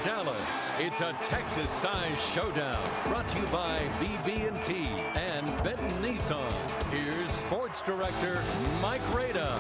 Dallas, it's a Texas-sized showdown brought to you by BB&T and Benton Nissan. Here's Sports Director Mike Rada.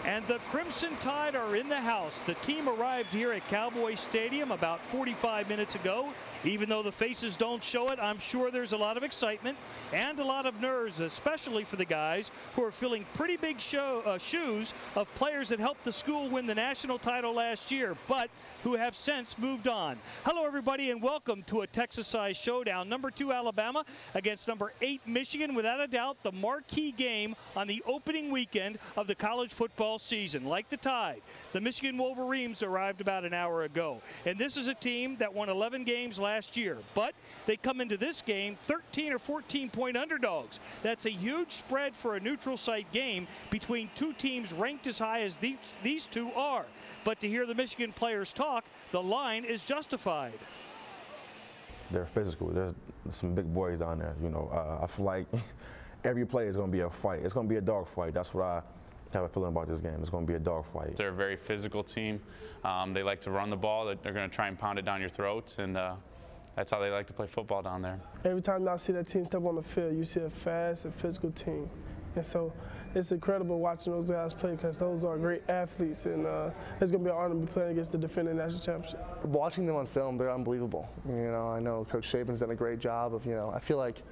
And the Crimson Tide are in the house. The team arrived here at Cowboy Stadium about 45 minutes ago. Even though the faces don't show it, I'm sure there's a lot of excitement and a lot of nerves, especially for the guys who are filling pretty big shoes of players that helped the school win the national title last year, but who have since moved on. Hello, everybody, and welcome to a Texas-sized showdown. Number 2 Alabama against number 8 Michigan. Without a doubt, the marquee game on the opening weekend of the college football season. Like the Tide, the Michigan Wolverines arrived about an hour ago, and this is a team that won 11 games last year, but they come into this game 13 or 14-point underdogs. That's a huge spread for a neutral site game between two teams ranked as high as these two are. But to hear the Michigan players talk, the line is justified. They're physical. There's some big boys down there. You know, I feel like every play is going to be a fight. It's going to be a dog fight. That's what I have a feeling about this game. It's going to be a dogfight. They're a very physical team. They like to run the ball. They're going to try and pound it down your throats, and that's how they like to play football down there. Every time I see that team step on the field, you see a fast and physical team. And so it's incredible watching those guys play because those are great athletes, and it's going to be an honor to be playing against the defending national championship. Watching them on film, they're unbelievable. You know, I know Coach Shapen's done a great job of, I feel like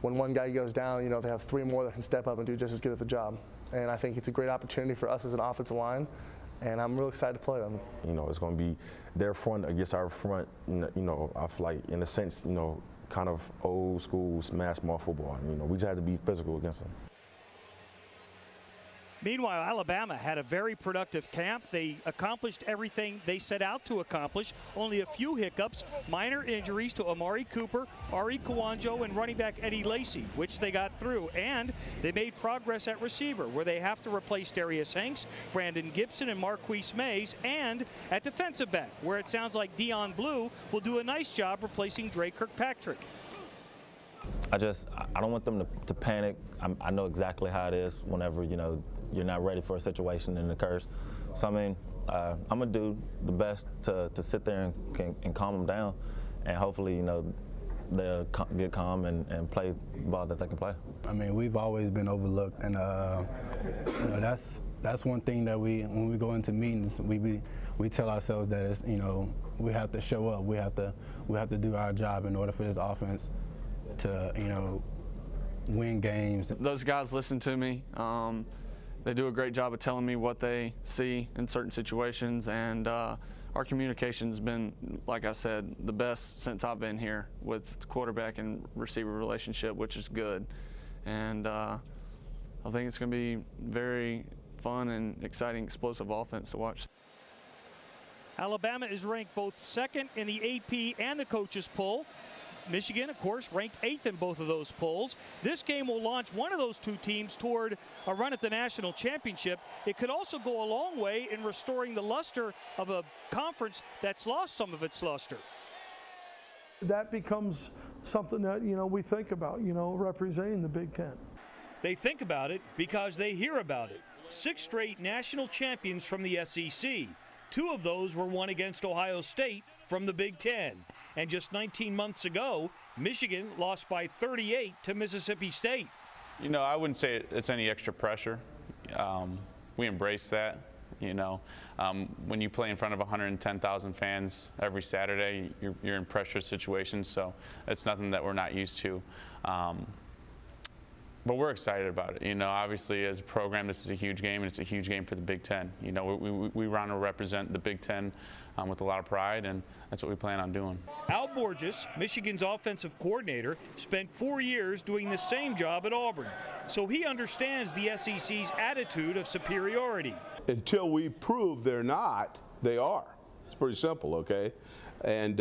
when one guy goes down, they have 3 more that can step up and do just as good at the job. And I think it's a great opportunity for us as an offensive line, and I'm real excited to play them. You know, it's going to be their front against our front. You know, I feel like, in a sense, kind of old school smash mouth football. We just had to be physical against them. Meanwhile, Alabama had a very productive camp. They accomplished everything they set out to accomplish. Only a few hiccups, minor injuries to Amari Cooper, Ari Kwanjo, and running back Eddie Lacy, which they got through. And they made progress at receiver, where they have to replace Darius Hanks, Brandon Gibson, and Marquise Mays, and at defensive back, where it sounds like Dion Blue will do a nice job replacing Dre Kirkpatrick. I don't want them to panic. I know exactly how it is whenever, you're not ready for a situation and it occurs. So, I'm going to do the best to sit there and calm them down, and hopefully, they'll get calm and play the ball that they can play. We've always been overlooked, and that's one thing that when we go into meetings, we tell ourselves that it's, we have to show up. We have to do our job in order for this offense to, win games. Those guys listen to me. They do a great job of telling me what they see in certain situations, and our communication's been, like I said, the best since I've been here with the quarterback and receiver relationship, which is good. And I think it's going to be very fun and exciting, explosive offense to watch. Alabama is ranked both second in the AP and the coaches poll. Michigan, of course, ranked 8th in both of those polls. This game will launch one of those two teams toward a run at the national championship. It could also go a long way in restoring the luster of a conference that's lost some of its luster. That becomes something that, we think about, representing the Big Ten. They think about it because they hear about it. 6 straight national champions from the SEC. 2 of those were won against Ohio State from the Big Ten. And just 19 months ago, Michigan lost by 38 to Mississippi State. I wouldn't say it's any extra pressure. We embrace that. When you play in front of 110,000 fans every Saturday, you're in pressure situations, so it's nothing that we're not used to. But we're excited about it. Obviously, as a program, this is a huge game, and it's a huge game for the Big Ten. We want to represent the Big Ten with a lot of pride, and that's what we plan on doing. Al Borges, Michigan's offensive coordinator, spent 4 years doing the same job at Auburn, so he understands the SEC's attitude of superiority. Until we prove they're not, they are. It's pretty simple, okay? And,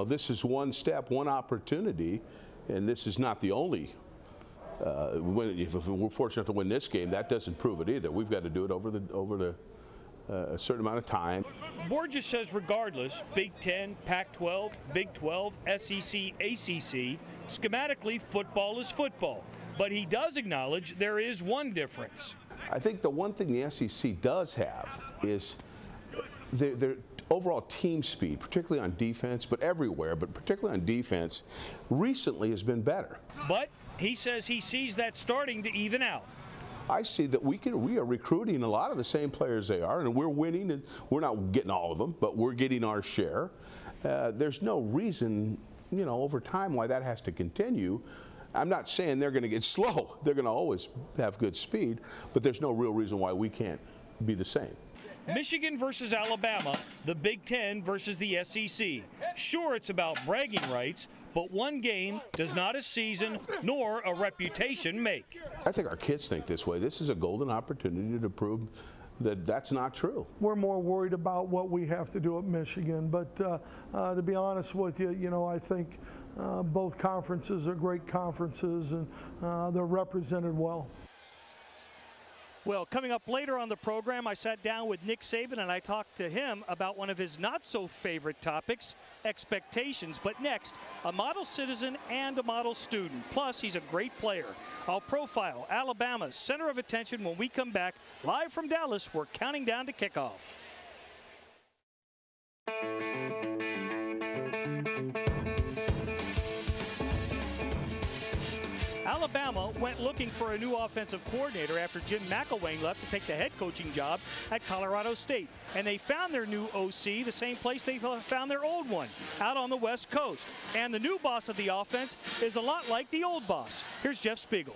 this is one step, one opportunity, and this is not the only. If we're fortunate to win this game, that doesn't prove it either. We've got to do it over a certain amount of time. Borges says regardless, Big Ten, Pac-12, Big 12, SEC, ACC, schematically football is football. But he does acknowledge there is one difference. I think the one thing the SEC does have is they're overall team speed, particularly on defense, but everywhere, but particularly on defense, recently has been better. But he says he sees that starting to even out. I see that we are recruiting a lot of the same players they are, and we're winning, and we're not getting all of them, but we're getting our share. There's no reason, over time why that has to continue. I'm not saying they're going to get slow. They're going to always have good speed, but there's no real reason why we can't be the same. Michigan versus Alabama, the Big Ten versus the SEC. Sure, it's about bragging rights, but one game does not a season nor a reputation make. I think our kids think this way. This is a golden opportunity to prove that that's not true. We're more worried about what we have to do at Michigan, but to be honest with you, I think both conferences are great conferences, and they're represented well. Well, coming up later on the program, I sat down with Nick Saban and I talked to him about one of his not-so-favorite topics, expectations. But next, a model citizen and a model student. Plus, he's a great player. I'll profile Alabama's center of attention when we come back. Live from Dallas, we're counting down to kickoff. Alabama went looking for a new offensive coordinator after Jim McElwain left to take the head coaching job at Colorado State. And they found their new OC the same place they found their old one, out on the West Coast. And the new boss of the offense is a lot like the old boss. Here's Jeff Spiegel.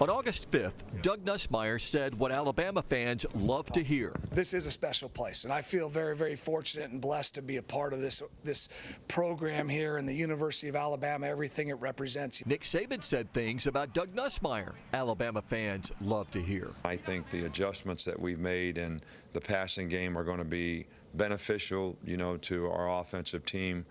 On August 5th, Doug Nussmeier said what Alabama fans love to hear. This is a special place, and I feel very, very fortunate and blessed to be a part of this program here in the University of Alabama, everything it represents. Nick Saban said things about Doug Nussmeier Alabama fans love to hear. I think the adjustments that we've made in the passing game are going to be beneficial, to our offensive team,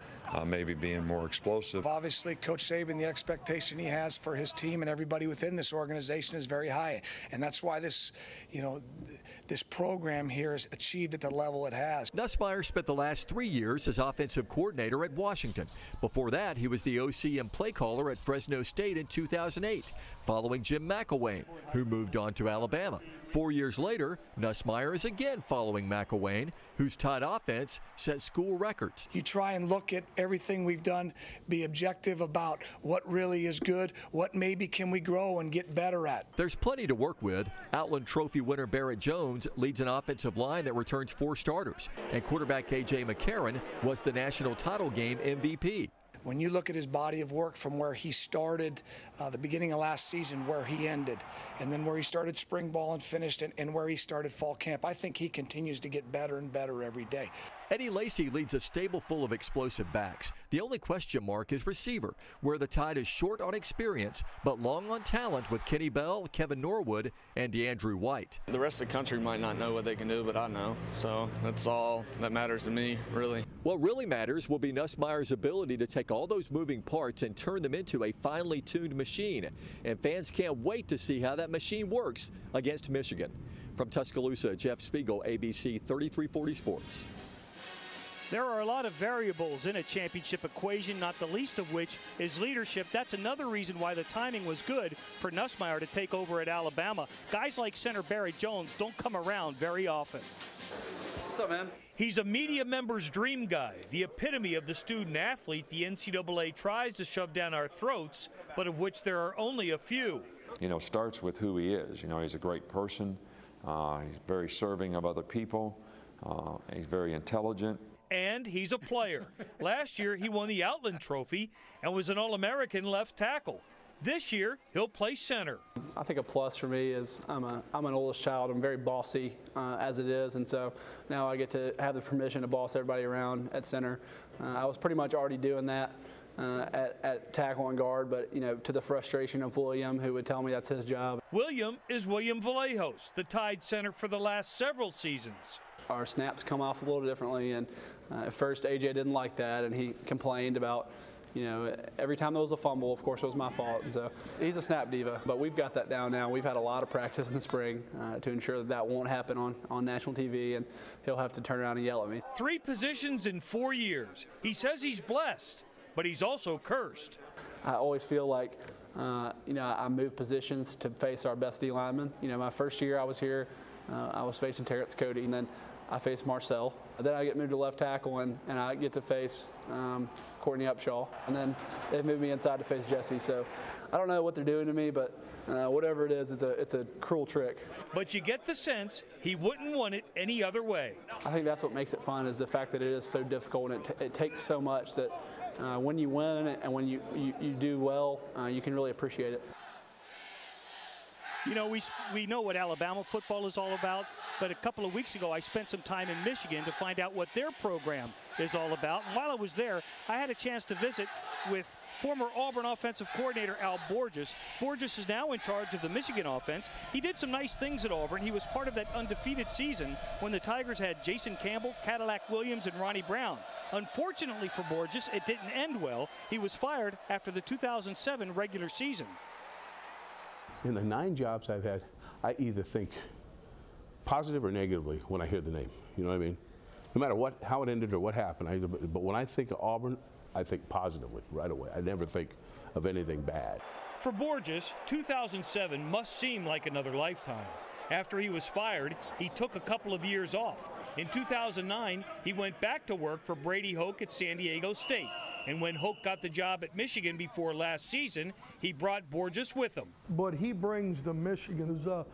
maybe being more explosive. Obviously, Coach Saban, the expectation he has for his team and everybody within this organization is very high, and that's why this program here is achieved at the level it has. Nussmeier spent the last 3 years as offensive coordinator at Washington. Before that, he was the OC and play caller at Fresno State in 2008, following Jim McElwain, who moved on to Alabama. 4 years later, Nussmeier is again following McElwain, whose tight offense set school records. You try and look at everything we've done, be objective about what really is good, what maybe can we grow and get better at. There's plenty to work with. Outland Trophy winner Barrett Jones leads an offensive line that returns 4 starters, and quarterback KJ McCarron was the national title game MVP. When you look at his body of work from where he started the beginning of last season, where he ended, and then where he started spring ball and finished, and where he started fall camp, I think he continues to get better and better every day. Eddie Lacy leads a stable full of explosive backs. The only question mark is receiver, where the Tide is short on experience, but long on talent with Kenny Bell, Kevin Norwood, and DeAndrew White. The rest of the country might not know what they can do, but I know. So that's all that matters to me, really. What really matters will be Nussmeier's ability to take all those moving parts and turn them into a finely tuned machine. And fans can't wait to see how that machine works against Michigan. From Tuscaloosa, Jeff Spiegel, ABC 3340 Sports. There are a lot of variables in a championship equation, not the least of which is leadership. That's another reason why the timing was good for Nussmeier to take over at Alabama. Guys like center Barrett Jones don't come around very often. What's up, man? He's a media member's dream guy, the epitome of the student athlete the NCAA tries to shove down our throats, but of which there are only a few. Starts with who he is. He's a great person. He's very serving of other people. He's very intelligent. And he's a player. Last year, he won the Outland Trophy and was an All-American left tackle. This year, he'll play center. I think a plus for me is I'm an oldest child. I'm very bossy as it is, and so now I get to have the permission to boss everybody around at center. I was pretty much already doing that at tackle and guard, but to the frustration of William, who would tell me that's his job. William is William Vallejos, the Tide center for the last several seasons. Our snaps come off a little differently, and at first AJ didn't like that, and he complained about, every time there was a fumble, of course it was my fault. And so he's a snap diva, but we've got that down now. We've had a lot of practice in the spring to ensure that won't happen on national TV, and he'll have to turn around and yell at me. 3 positions in 4 years. He says he's blessed, but he's also cursed. I always feel like, I move positions to face our best D lineman. My first year I was here, I was facing Terrence Cody, and then I face Marcel. Then I get moved to left tackle, and I get to face Courtney Upshaw. And then they've moved me inside to face Jesse. So I don't know what they're doing to me, but whatever it is, it's a cruel trick. But you get the sense he wouldn't want it any other way. I think that's what makes it fun, is the fact that it is so difficult, and it takes so much that when you win and when you do well, you can really appreciate it. You know, we know what Alabama football is all about, but a couple of weeks ago I spent some time in Michigan to find out what their program is all about. And while I was there, I had a chance to visit with former Auburn offensive coordinator Al Borges. Borges is now in charge of the Michigan offense. He did some nice things at Auburn. He was part of that undefeated season when the Tigers had Jason Campbell, Cadillac Williams, and Ronnie Brown. Unfortunately for Borges, it didn't end well. He was fired after the 2007 regular season. In the 9 jobs I've had, I either think positive or negatively when I hear the name. You know what I mean? No matter how it ended or what happened, but when I think of Auburn, I think positively right away. I never think of anything bad. For Borges, 2007 must seem like another lifetime. After he was fired, he took a couple of years off. In 2009, he went back to work for Brady Hoke at San Diego State. And when Hoke got the job at Michigan before last season, he brought Borges with him. What he brings to Michigan is a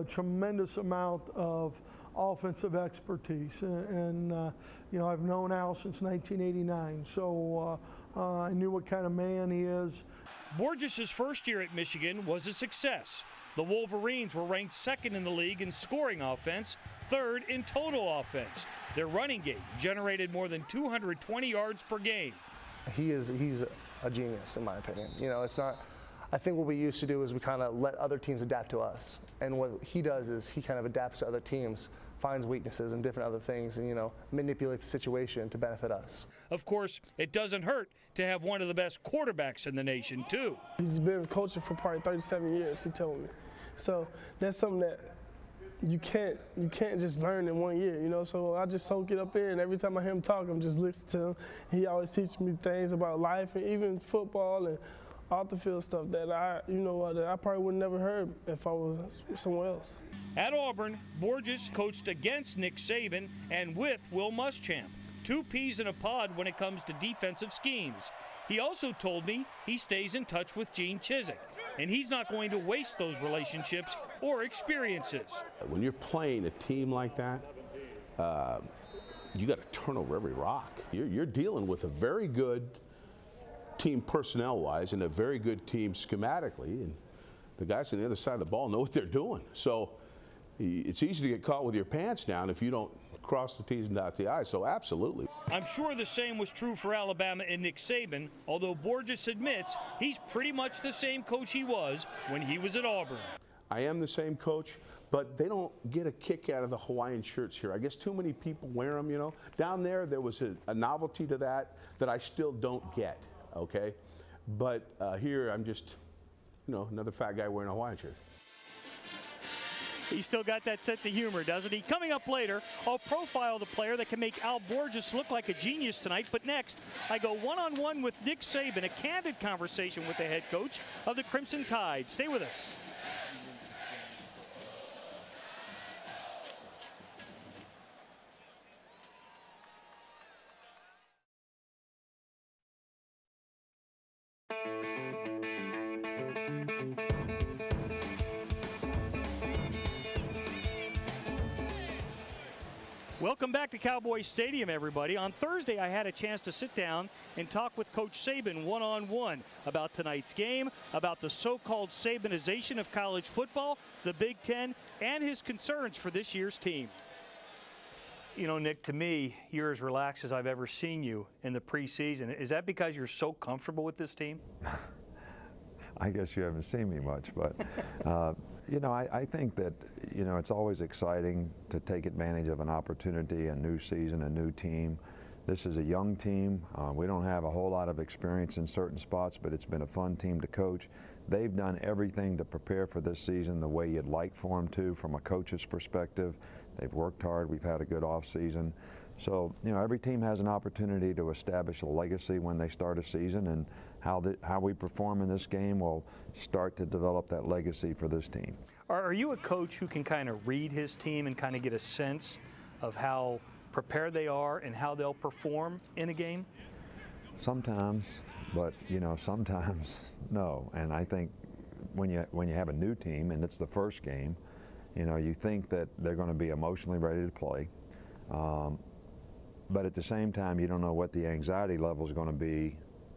tremendous amount of offensive expertise. And you know, I've known Al since 1989, so I knew what kind of man he is. Borges' first year at Michigan was a success. The Wolverines were ranked 2nd in the league in scoring offense, 3rd in total offense. Their running game generated more than 220 yards per game. He's a genius, in my opinion. You know, it's not. I think what we used to do is we kind of let other teams adapt to us, and what he does is he kind of adapts to other teams, finds weaknesses and different other things, and, you know, manipulates the situation to benefit us. Of course, it doesn't hurt to have one of the best quarterbacks in the nation, too. He's been coaching for probably 37 years, he told me. So that's something that you can't just learn in 1 year, you know. So I just soak it up in. Every time I hear him talk, I'm just listening to him. He always teaches me things about life and even football and off the field stuff that that I probably would never heard if I was somewhere else. At Auburn, Borges coached against Nick Saban and with Will Muschamp. 2 peas in a pod when it comes to defensive schemes. He also told me he stays in touch with Gene Chizik, and he's not going to waste those relationships or experiences. When you're playing a team like that, you got to turn over every rock. You're dealing with a very good team personnel-wise and a very good team schematically, and the guys on the other side of the ball know what they're doing. So it's easy to get caught with your pants down if you don't cross the T's and dot the I's, so absolutely. I'm sure the same was true for Alabama and Nick Saban, although Borges admits he's pretty much the same coach he was when he was at Auburn. I am the same coach, but they don't get a kick out of the Hawaiian shirts here. I guess too many people wear them, you know. Down there was a novelty to that I still don't get, okay? But here I'm just, you know, another fat guy wearing a Hawaiian shirt. He's still got that sense of humor, doesn't he? Coming up later, I'll profile the player that can make Al Borges look like a genius tonight. But next, I go one-on-one with Nick Saban, a candid conversation with the head coach of the Crimson Tide. Stay with us. Welcome back to Cowboy Stadium, everybody. On Thursday, I had a chance to sit down and talk with Coach Saban one-on-one about tonight's game, about the so-called Sabanization of college football, the Big Ten, and his concerns for this year's team. You know, Nick, to me, you're as relaxed as I've ever seen you in the preseason. Is that because you're so comfortable with this team? I guess you haven't seen me much, but you know, I think that, you know, it's always exciting to take advantage of an opportunity, a new season, a new team. This is a young team. We don't have a whole lot of experience in certain spots, but it's been a fun team to coach. They've done everything to prepare for this season the way you'd like for them to from a coach's perspective. They've worked hard. We've had a good off season. So, you know, every team has an opportunity to establish a legacy when they start a season, and how we perform in this game will start to develop that legacy for this team. Are you a coach who can kind of read his team and kind of get a sense of how prepared they are and how they'll perform in a game? Sometimes, but sometimes no. And I think when you have a new team and it's the first game, you think that they're going to be emotionally ready to play. But at the same time, you don't know what the anxiety level is going to be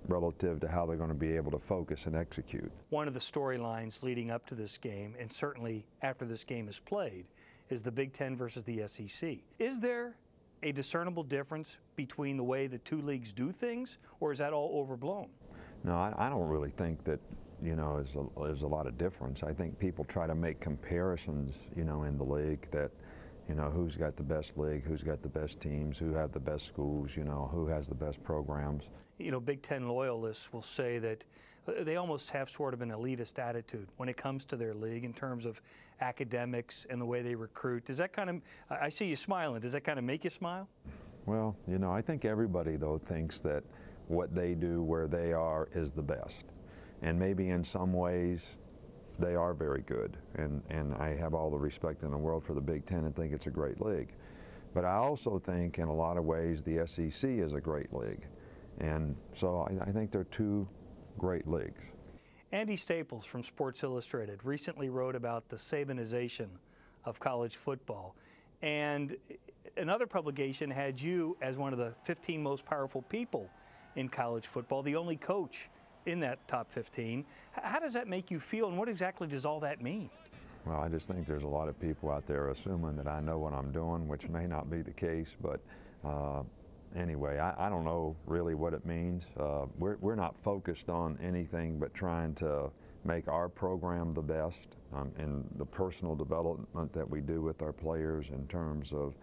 relative to how they're going to be able to focus and execute. One of the storylines leading up to this game, and certainly after this game is played, is the Big Ten versus the SEC. Is there a discernible difference between the way the two leagues do things, or is that all overblown? No, I don't really think that, there's a lot of difference. I think people try to make comparisons, in the league that, who's got the best league, who's got the best teams, who have the best schools, who has the best programs. Big Ten loyalists will say that they almost have sort of an elitist attitude when it comes to their league in terms of academics and the way they recruit. Does that kind of, I see you smiling, does that kind of make you smile? Well, I think everybody, though, thinks that what they do where they are is the best. And maybe in some ways they are very good. And I have all the respect in the world for the Big Ten and think it's a great league. But I also think in a lot of ways the SEC is a great league. And so I think they're two great leagues. Andy Staples from Sports Illustrated recently wrote about the Sabanization of college football. And another publication had you as one of the 15 most powerful people in college football, the only coach in that top 15. How does that make you feel, and what exactly does all that mean? Well, I just think there's a lot of people out there assuming that I know what I'm doing, which may not be the case, but anyway, I don't know really what it means. We're not focused on anything but trying to make our program the best, and the personal development that we do with our players in terms of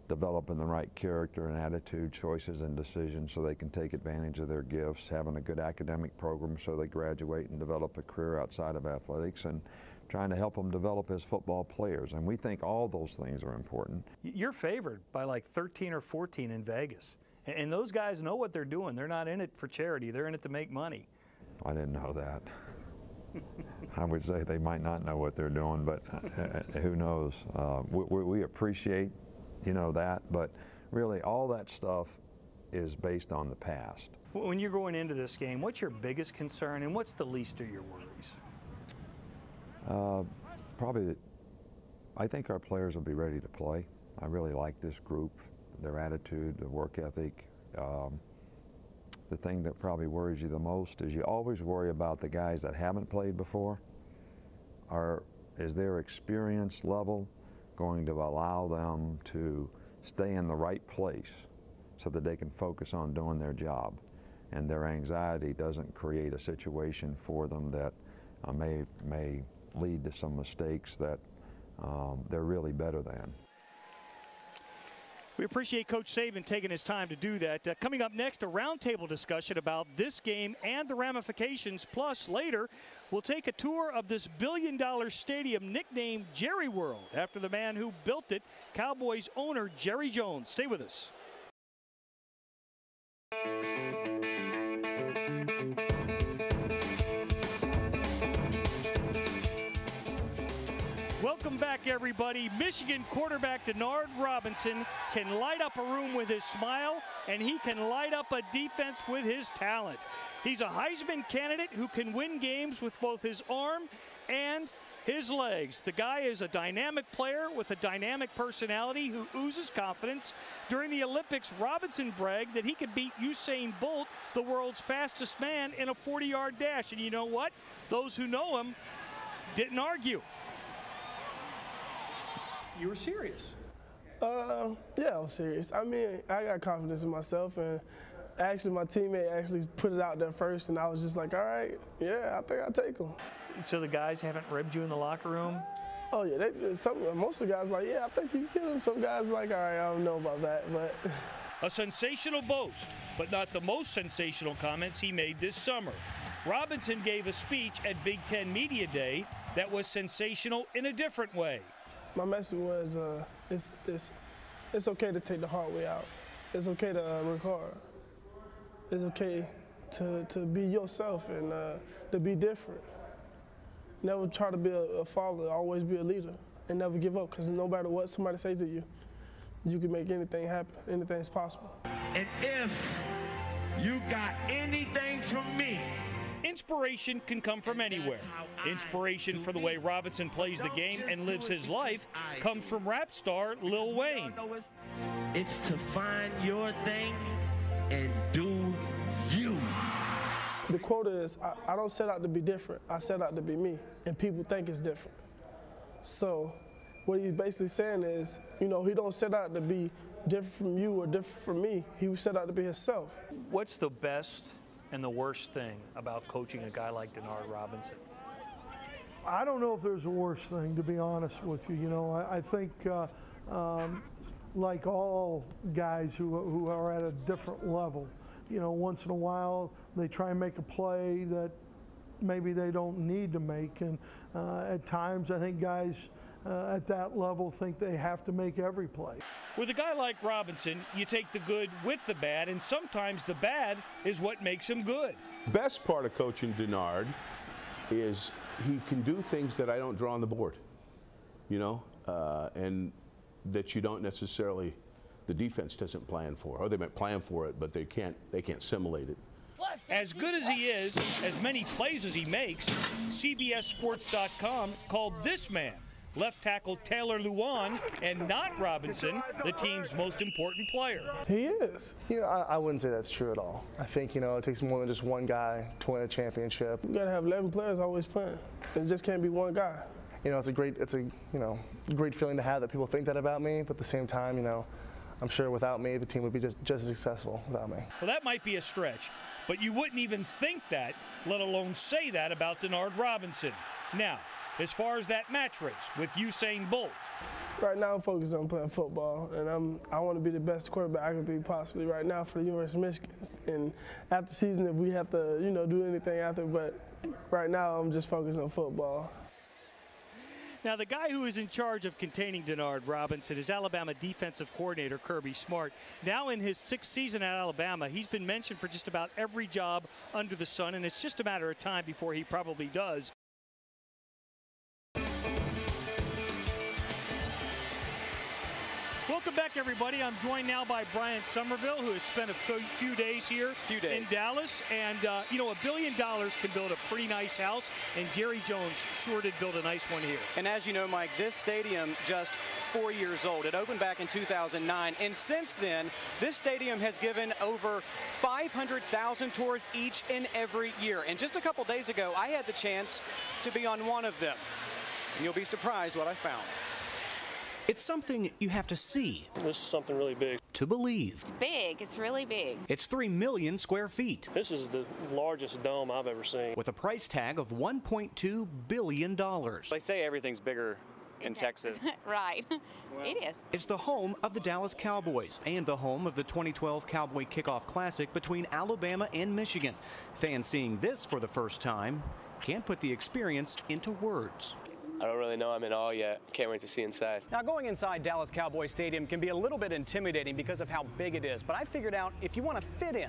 developing the right character and attitude, choices and decisions so they can take advantage of their gifts, having a good academic program so they graduate and develop a career outside of athletics, and trying to help them develop as football players. And we think all those things are important. You're favored by like 13 or 14 in Vegas. And those guys know what they're doing. They're not in it for charity. They're in it to make money. I didn't know that. I would say they might not know what they're doing, but who knows? We appreciate, that, but really all that stuff is based on the past. When you're going into this game, what's your biggest concern and what's the least of your worries? Probably, I think our players will be ready to play. I really like this group, their attitude, their work ethic. The thing that probably worries you the most is you always worry about the guys that haven't played before. Is their experience level going to allow them to stay in the right place so that they can focus on doing their job, and their anxiety doesn't create a situation for them that may lead to some mistakes that they're really better than. We appreciate Coach Saban taking his time to do that. Coming up next, a roundtable discussion about this game and the ramifications. Plus, later, we'll take a tour of this billion-dollar stadium nicknamed Jerry World after the man who built it, Cowboys owner Jerry Jones. Stay with us. Welcome back, everybody. Michigan quarterback Denard Robinson can light up a room with his smile, and he can light up a defense with his talent. He's a Heisman candidate who can win games with both his arm and his legs. The guy is a dynamic player with a dynamic personality who oozes confidence. During the Olympics, Robinson bragged that he could beat Usain Bolt, the world's fastest man, in a 40-yard dash. And you know what? Those who know him didn't argue. You were serious. Yeah, I was serious. I mean, I got confidence in myself, and actually my teammate actually put it out there first, and I was just like, all right, yeah, I think I'll take him. So the guys haven't ribbed you in the locker room? Oh, yeah. Most of the guys like, yeah, I think you can get him. Some guys like, all right, I don't know about that, but. A sensational boast, but not the most sensational comments he made this summer. Robinson gave a speech at Big Ten Media Day that was sensational in a different way. My message was, it's okay to take the hard way out. It's okay to work hard. It's okay to be yourself and to be different. Never try to be a follower, always be a leader, and never give up, because no matter what somebody says to you, you can make anything happen. Anything's possible. And if you got anything from me, inspiration can come from anywhere. Inspiration for the way Robinson plays the game and lives his life comes from rap star Lil Wayne. It's to find your thing and do you. The quote is, I don't set out to be different, I set out to be me, and people think it's different. So what he's basically saying is, you know, he don't set out to be different from you or different from me. He set out to be himself. What's the best and the worst thing about coaching a guy like Denard Robinson? I don't know if there's a worse thing, to be honest with you. You know, I think like all guys who are at a different level, you know, once in a while they try and make a play that maybe they don't need to make. And at times I think guys at that level think they have to make every play. With a guy like Robinson, you take the good with the bad, and sometimes the bad is what makes him good. Best part of coaching Denard is he can do things that I don't draw on the board, you know, and that you don't necessarily, the defense doesn't plan for, or they might plan for it, but they can't simulate it. As good as he is, as many plays as he makes, CBSSports.com called this man, left tackle Taylor Lewan, and not Robinson, the team's most important player. He is. You know, I wouldn't say that's true at all. I think, you know, it takes more than just one guy to win a championship. You gotta have 11 players always playing. It just can't be one guy. You know, it's a great feeling to have that people think that about me, but at the same time, you know, I'm sure without me, the team would be just as successful without me. Well, that might be a stretch, but you wouldn't even think that, let alone say that about Denard Robinson. Now, as far as that match race with Usain Bolt. Right now I'm focused on playing football, and I want to be the best quarterback I can be possibly right now for the University of Michigan. And after the season, if we have to, you know, do anything after, but right now I'm just focused on football. Now, the guy who is in charge of containing Denard Robinson is Alabama defensive coordinator Kirby Smart. Now in his 6th season at Alabama, he's been mentioned for just about every job under the sun, and it's just a matter of time before he probably does. Welcome back, everybody. I'm joined now by Brian Somerville, who has spent a few days here in Dallas. And, you know, $1 billion can build a pretty nice house, and Jerry Jones sure did build a nice one here. And as you know, Mike, this stadium just 4 years old. It opened back in 2009, and since then, this stadium has given over 500,000 tours each and every year. And just a couple days ago, I had the chance to be on one of them. And you'll be surprised what I found. It's something you have to see. This is something really big. To believe. It's big. It's really big. It's 3 million square feet. This is the largest dome I've ever seen. With a price tag of $1.2 billion. They say everything's bigger in Texas. Right. Well, it is. It's the home of the Dallas Cowboys and the home of the 2012 Cowboy Kickoff Classic between Alabama and Michigan. Fans seeing this for the first time can't put the experience into words. I don't really know. I'm in awe yet. Can't wait to see inside. Now, going inside Dallas Cowboy Stadium can be a little bit intimidating because of how big it is, but I figured out if you want to fit in,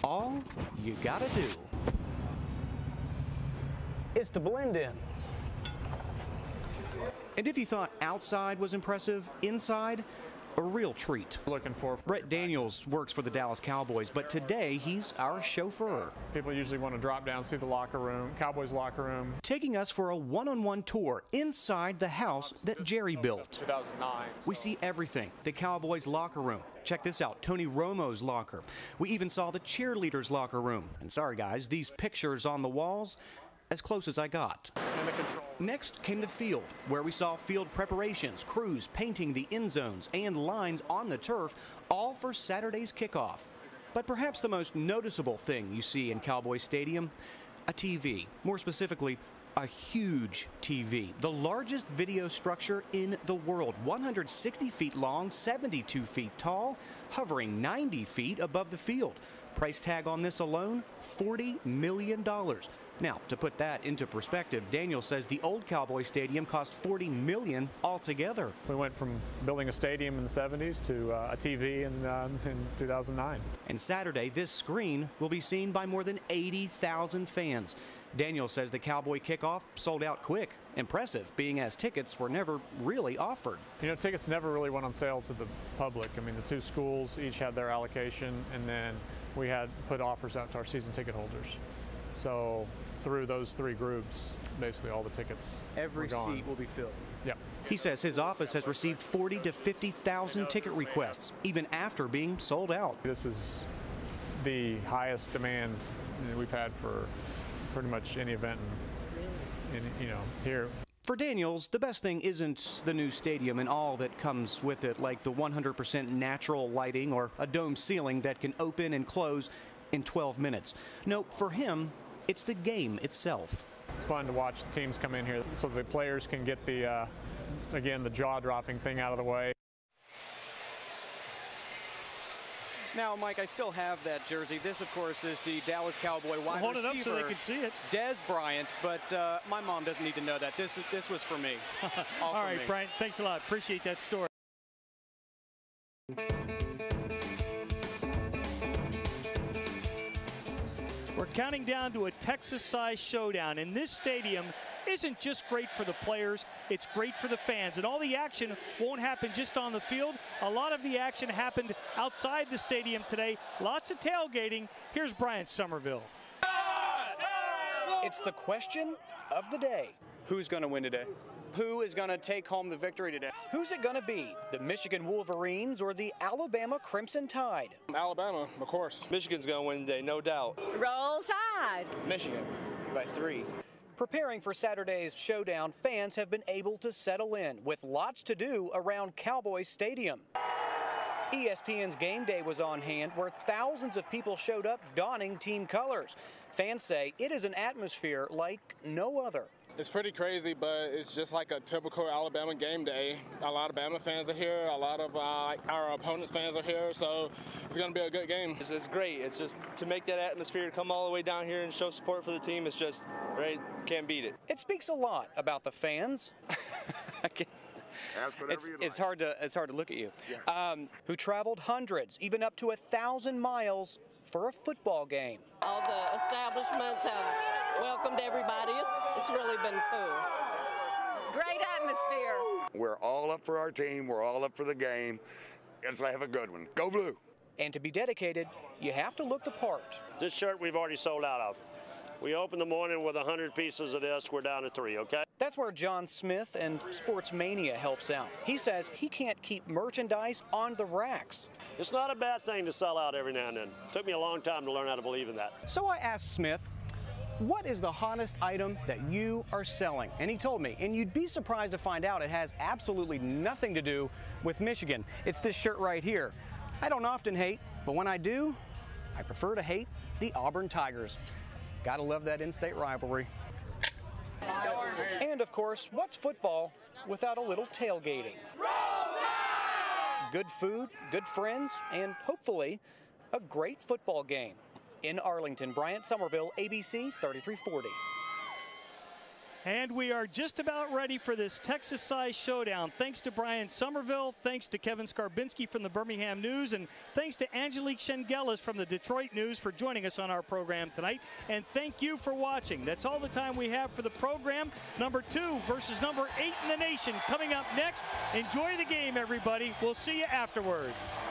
all you gotta do is to blend in. And if you thought outside was impressive, inside, a real treat. Looking for Brett Daniels works for the Dallas Cowboys, but today he's our chauffeur. People usually want to drop down, see the locker room, Cowboys locker room. Taking us for a one-on-one tour inside the house that Jerry built. 2009. We see everything. The Cowboys locker room. Check this out, Tony Romo's locker. We even saw the cheerleaders' locker room. And sorry guys, these pictures on the walls, as close as I got. Next came the field, where we saw field preparations, crews painting the end zones, and lines on the turf, all for Saturday's kickoff. But perhaps the most noticeable thing you see in Cowboy Stadium, a TV. More specifically, a huge TV, the largest video structure in the world, 160 feet long, 72 feet tall, hovering 90 feet above the field. Price tag on this alone, $40 million. Now, to put that into perspective, Daniel says the old Cowboy Stadium cost $40 million altogether. We went from building a stadium in the 70s to a TV in 2009. And Saturday, this screen will be seen by more than 80,000 fans. Daniel says the Cowboy kickoff sold out quick. Impressive, being as tickets were never really offered. You know, tickets never really went on sale to the public. I mean, the two schools each had their allocation, and then we had put offers out to our season ticket holders. So through those three groups, basically all the tickets Every were gone. seat will be filled. Yep. He says his office has received 40 to 50,000 ticket requests, even after being sold out. This is the highest demand we've had for pretty much any event here. For Daniels, the best thing isn't the new stadium and all that comes with it, like the 100% natural lighting or a dome ceiling that can open and close in 12 minutes. No, for him, it's the game itself. It's fun to watch the teams come in here so the players can get the, again, the jaw-dropping thing out of the way. Now, Mike, I still have that jersey. This, of course, is the Dallas Cowboy wide Hold receiver. it up so they can see it. Des Bryant, but my mom doesn't need to know that. This was for me. All right, Bryant, thanks a lot. Appreciate that story. We're counting down to a Texas-sized showdown, and this stadium isn't just great for the players, it's great for the fans. And all the action won't happen just on the field. A lot of the action happened outside the stadium today. Lots of tailgating. Here's Bryant Somerville. It's the question of the day. Who's going to win today? Who is going to take home the victory today? Who's it going to be? The Michigan Wolverines or the Alabama Crimson Tide? Alabama, of course. Michigan's going to win today, no doubt. Roll Tide. Michigan by 3. Preparing for Saturday's showdown, fans have been able to settle in with lots to do around Cowboys Stadium. ESPN's Game Day was on hand where thousands of people showed up donning team colors. Fans say it is an atmosphere like no other. It's pretty crazy, but it's just like a typical Alabama game day. A lot of Bama fans are here. A lot of our opponents' fans are here, so it's going to be a good game. It's great. It's just to make that atmosphere, to come all the way down here and show support for the team, it's just, right, can't beat it. It speaks a lot about the fans. It's hard to look at you. Yeah. Who traveled hundreds, even up to 1,000 miles for a football game. All the establishments have welcomed everybody. It's really been cool. Great atmosphere. We're all up for our team. We're all up for the game. Let's have a good one. Go Blue. And to be dedicated, you have to look the part. This shirt we've already sold out of. We opened the morning with 100 pieces of this. We're down to 3, okay? That's where John Smith and Sports Mania helps out. He says he can't keep merchandise on the racks. It's not a bad thing to sell out every now and then. It took me a long time to learn how to believe in that. So I asked Smith, what is the hottest item that you are selling? And he told me, and you'd be surprised to find out it has absolutely nothing to do with Michigan. It's this shirt right here. I don't often hate, but when I do, I prefer to hate the Auburn Tigers. Gotta love that in-state rivalry. And of course, what's football without a little tailgating? Good food, good friends, and hopefully a great football game. In Arlington, Bryant Somerville, ABC 3340. And we are just about ready for this Texas-sized showdown. Thanks to Bryant Somerville, thanks to Kevin Skarbinski from the Birmingham News, and thanks to Angelique Shengelis from the Detroit News for joining us on our program tonight. And thank you for watching. That's all the time we have for the program. Number 2 versus number 8 in the nation coming up next. Enjoy the game, everybody. We'll see you afterwards.